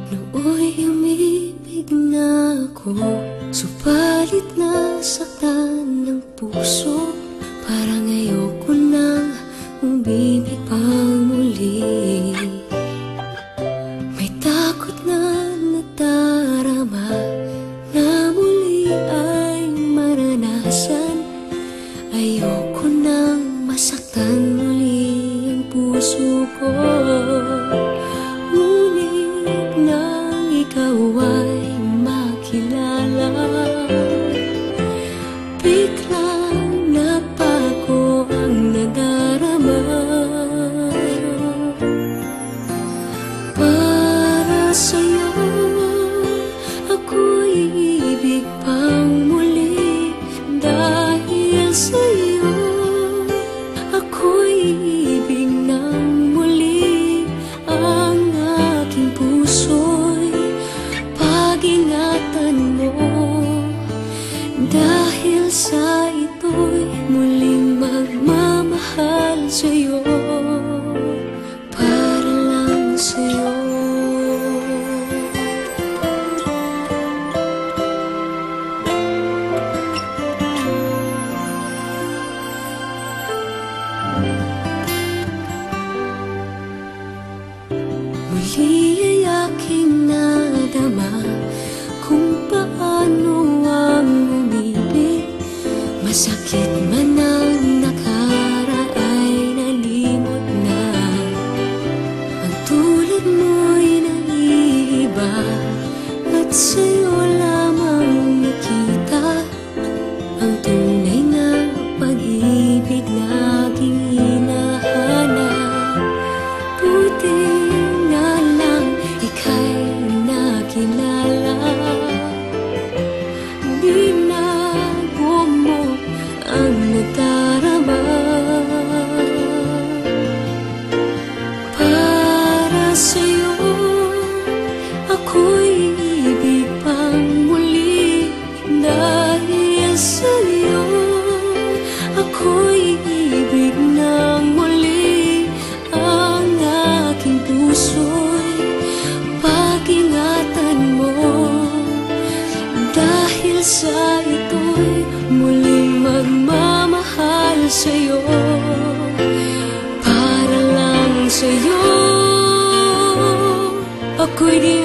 Nooy umibig na ako, subalit nasaktan ng puso. Parang ayoko nang umibig pang muli. May takot na nadarama na muli ay maranasan. Ayoko nang masaktan muli ang puso ko. Ngunit nang ikaw ay makilala, biglang nagbago ang nadarama. Para sa'yo ako'y ibig pang muli. Dahil sa'yo ako'y ibig ng muli. Ang aking puso'y pag-ingatan mo. Dahil sa ito'y muling magmamahal sa'yo, para lang sa'yo. Muli ay aking nadama kung paano ang umibig. Masakit man ang nakaraan nalimot na. Ang tulad mo'y naiiba at sa'yo lamang nakita ang tunay na pag-ibig na aking hinahanap. Buti na lang ika'y nakilala. Binago mo ang nadarama. Para sa'yo ako'y ibig pang muli. Dahil sa'yo ako'y ibig ng muli. Ang aking puso'y pag-ingatan mo. Dahil sa ito'y muling magmamahal sa'yo, para lang sa'yo. Ako'y di